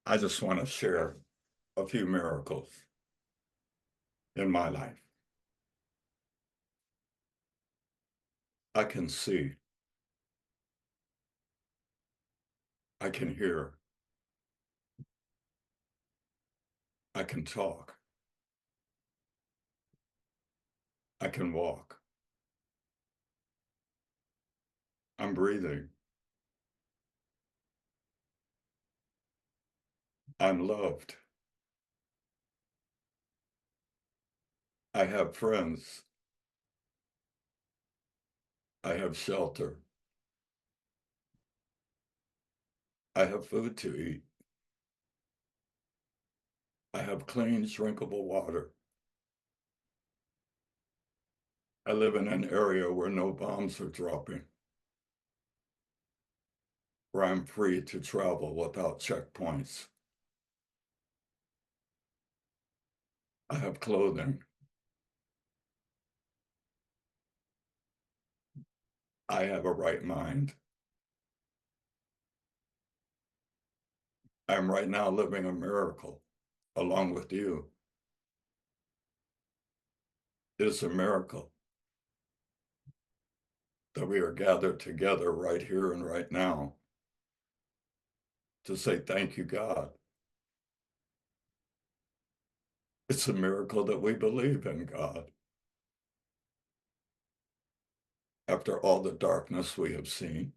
I just want to share a few miracles in my life. I can see, I can hear, I can talk, I can walk, I'm breathing, I'm loved, I have friends, I have shelter, I have food to eat, I have clean, drinkable water. I live in an area where no bombs are dropping, where I'm free to travel without checkpoints. I have clothing. I have a right mind. I'm right now living a miracle along with you. It is a miracle that we are gathered together right here and right now to say, thank you, God. It's a miracle that we believe in God. After all the darkness we have seen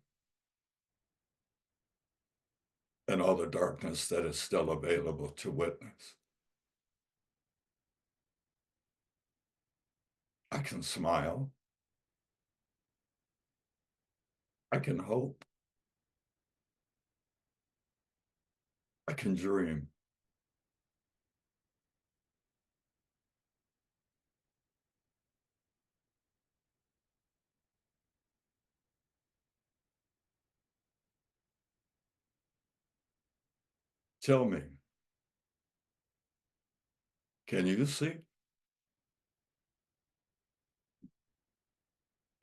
and all the darkness that is still available to witness, I can smile. I can hope. I can dream. Tell me, can you see?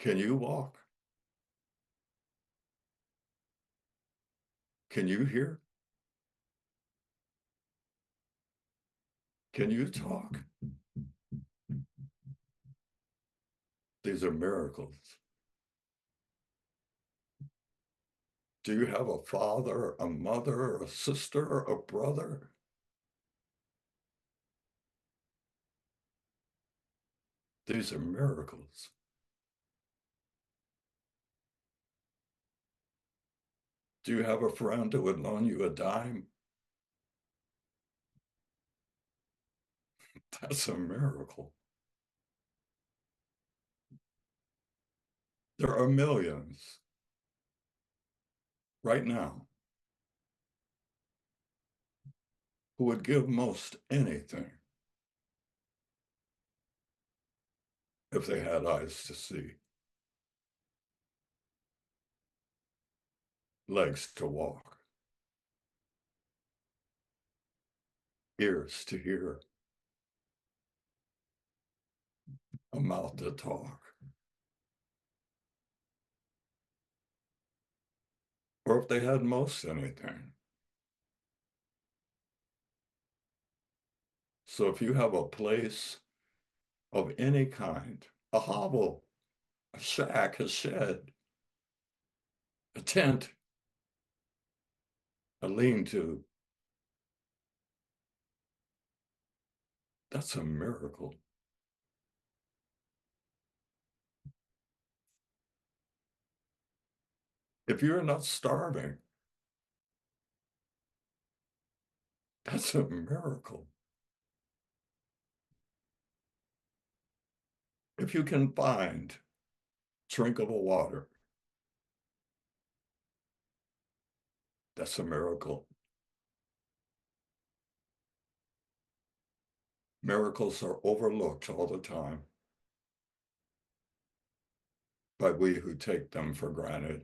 Can you walk? Can you hear? Can you talk? These are miracles. Do you have a father, a mother, a sister, a brother? These are miracles. Do you have a friend who would loan you a dime? That's a miracle. There are millions right now who would give most anything if they had eyes to see, legs to walk, ears to hear, a mouth to talk, or if they had most anything. So if you have a place of any kind, a hovel, a shack, a shed, a tent, a lean-to, that's a miracle. If you're not starving, that's a miracle. If you can find drinkable water, that's a miracle. Miracles are overlooked all the time by we who take them for granted.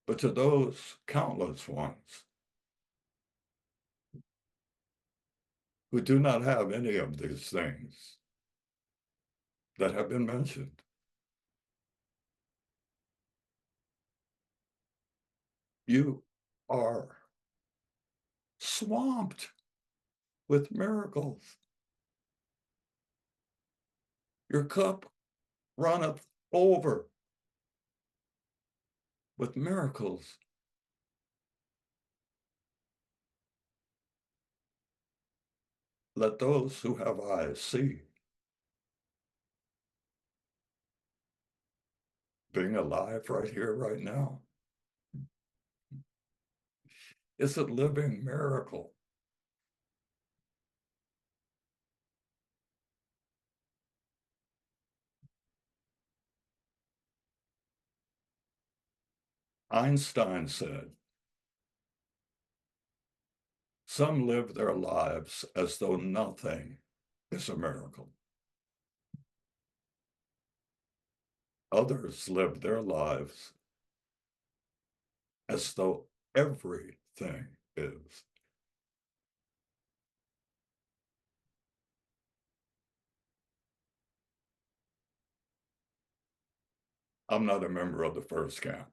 But to those countless ones who do not have any of these things that have been mentioned, You are swamped with miracles. Your cup runneth over with miracles. Let those who have eyes see. Being alive right here, right now, is a living miracle. Einstein said, some live their lives as though nothing is a miracle. Others live their lives as though everything is. I'm not a member of the first camp.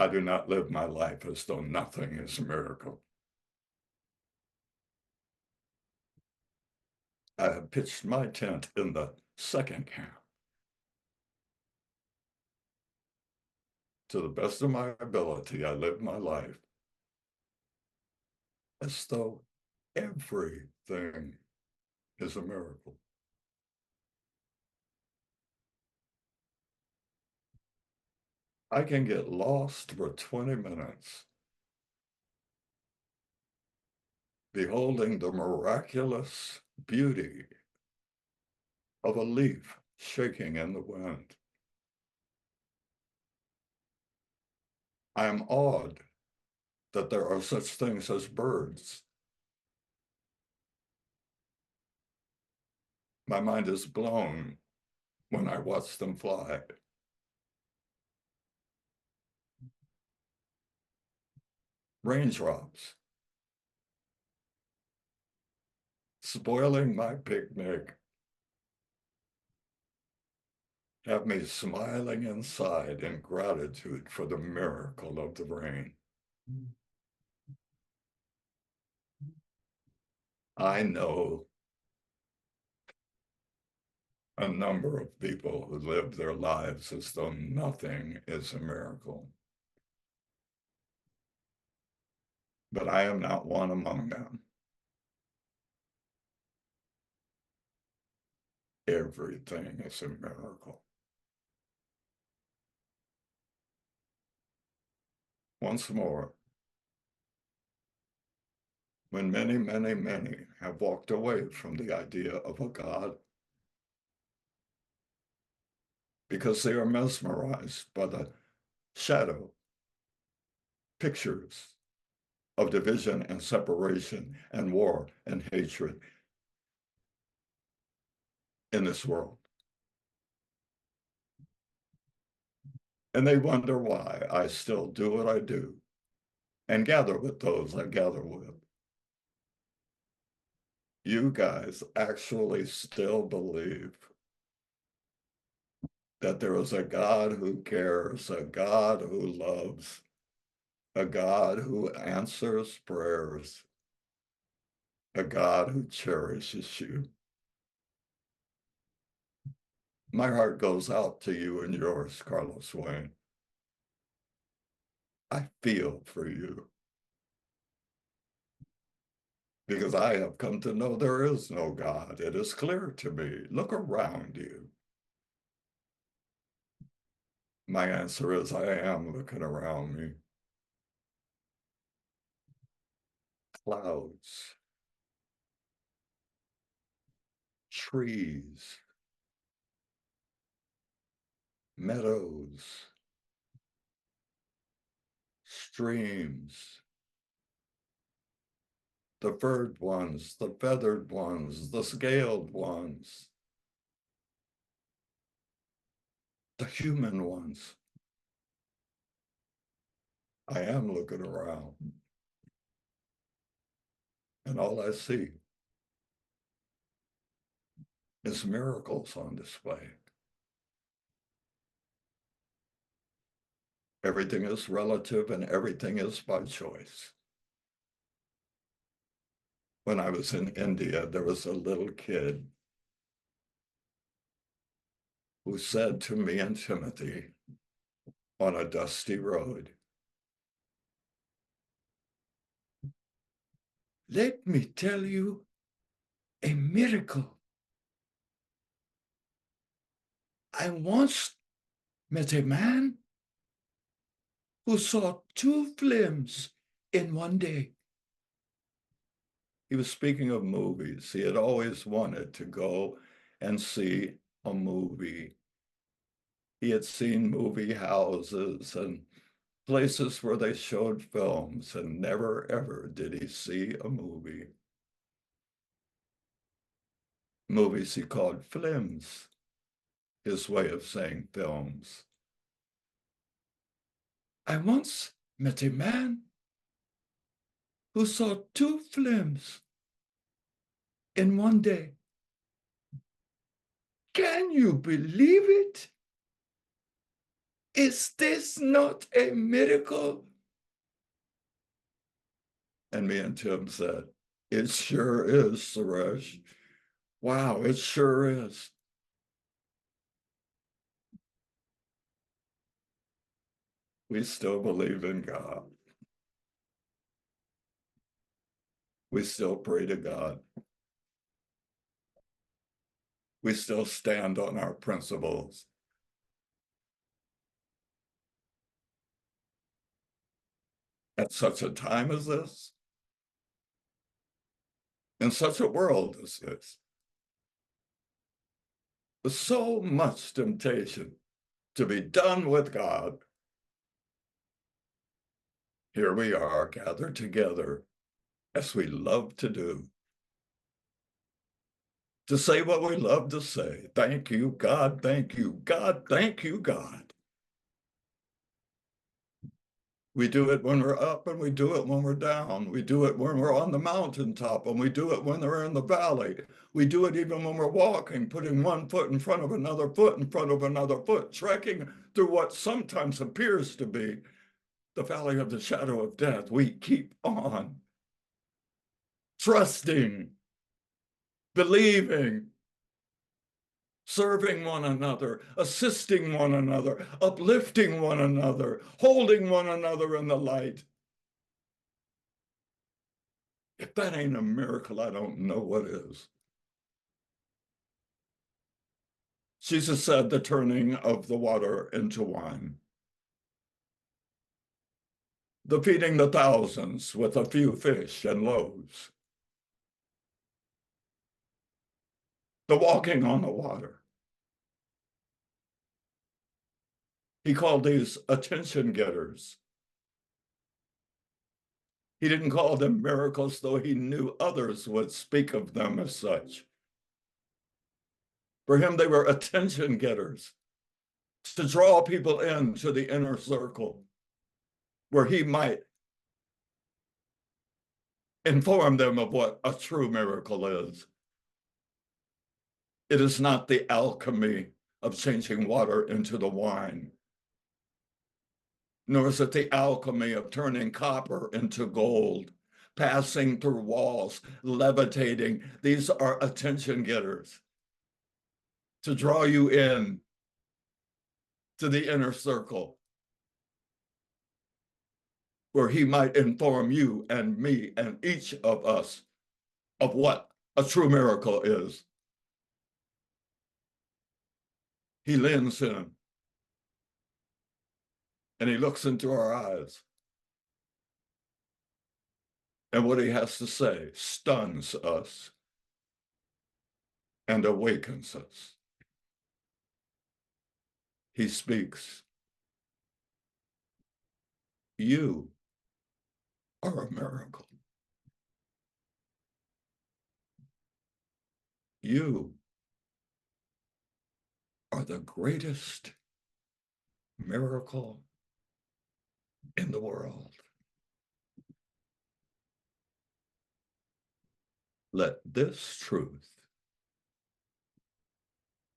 I do not live my life as though nothing is a miracle. I have pitched my tent in the second camp. To the best of my ability, I live my life as though everything is a miracle. I can get lost for 20 minutes beholding the miraculous beauty of a leaf shaking in the wind. I am awed that there are such things as birds. My mind is blown when I watch them fly. Raindrops spoiling my picnic have me smiling inside in gratitude for the miracle of the rain. I know a number of people who live their lives as though nothing is a miracle. But I am not one among them. Everything is a miracle. Once more, when many, many, many have walked away from the idea of a God because they are mesmerized by the shadow pictures of division and separation and war and hatred in this world. And they wonder why I still do what I do and gather with those I gather with. You guys actually still believe that there is a God who cares, a God who loves, a God who answers prayers, a God who cherishes you. My heart goes out to you and yours, Carlos Wayne. I feel for you because I have come to know there is no God. It is clear to me. Look around you. My answer is I am looking around me. Clouds, trees, meadows, streams, the furred ones, the feathered ones, the scaled ones, the human ones. I am looking around, and all I see is miracles on display. Everything is relative and everything is by choice. When I was in India, there was a little kid who said to me and Timothy on a dusty road, "Let me tell you a miracle. I once met a man who saw two films in one day." He was speaking of movies. He had always wanted to go and see a movie. He had seen movie houses and places where they showed films, and never ever did he see a movie. Movies he called films, his way of saying films. "I once met a man who saw two films in one day. Can you believe it? Is this not a miracle?" And me and Tim said, "It sure is, Suresh. Wow, it sure is." We still believe in God. We still pray to God. We still stand on our principles. At such a time as this, in such a world as this, with so much temptation to be done with God, here we are gathered together as we love to do, to say what we love to say. Thank you, God. Thank you, God. Thank you, God. We do it when we're up and we do it when we're down. We do it when we're on the mountaintop and we do it when we're in the valley. We do it even when we're walking, putting one foot in front of another foot in front of another foot, trekking through what sometimes appears to be the valley of the shadow of death. We keep on trusting, believing, serving one another, assisting one another, uplifting one another, holding one another in the light. If that ain't a miracle, I don't know what is. Jesus said the turning of the water into wine, the feeding the thousands with a few fish and loaves, the walking on the water. He called these attention getters. He didn't call them miracles, though he knew others would speak of them as such. For him, they were attention getters to draw people into the inner circle where he might inform them of what a true miracle is. It is not the alchemy of changing water into the wine, nor is it the alchemy of turning copper into gold, passing through walls, levitating. These are attention getters to draw you in to the inner circle where he might inform you and me and each of us of what a true miracle is. He leans in and he looks into our eyes. And what he has to say stuns us and awakens us. He speaks. You are a miracle. You are the greatest miracle in the world. Let this truth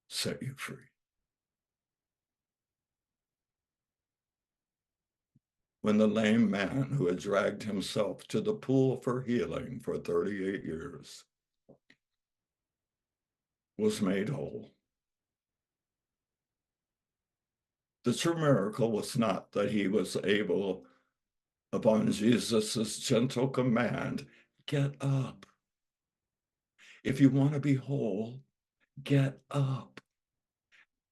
set you free. when the lame man who had dragged himself to the pool for healing for 38 years was made whole. The true miracle was not that he was able, upon Jesus' gentle command, get up. If you want to be whole, get up.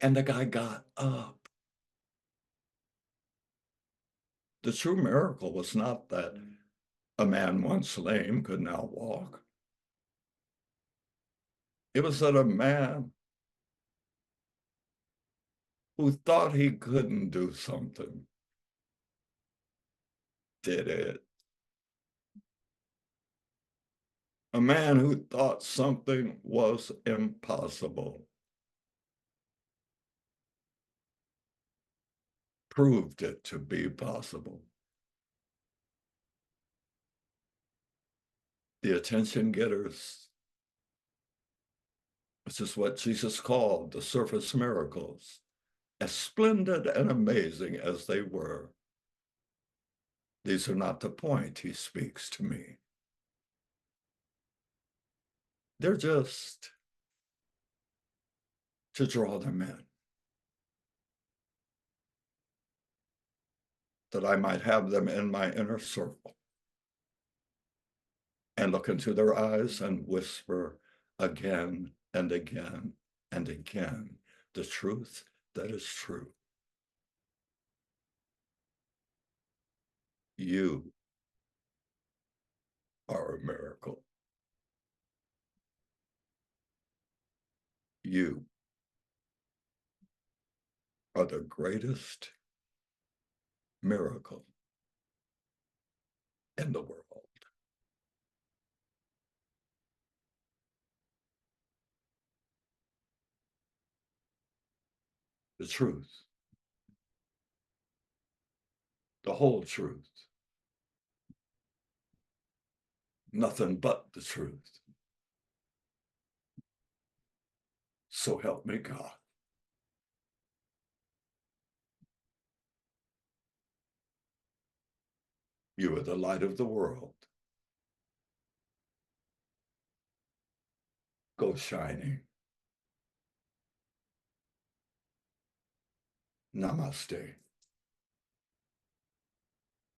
And the guy got up. The true miracle was not that a man once lame could now walk. It was that a man who thought he couldn't do something did it. A man who thought something was impossible proved it to be possible. The attention getters, which is what Jesus called the surface miracles, as splendid and amazing as they were, these are not the point he speaks to me. They're just to draw them in, that I might have them in my inner circle and look into their eyes and whisper again and again and again the truth that is true. You are a miracle. You are the greatest miracle in the world. The truth, the whole truth, nothing but the truth. So help me God. You are the light of the world. Go shining. Namaste.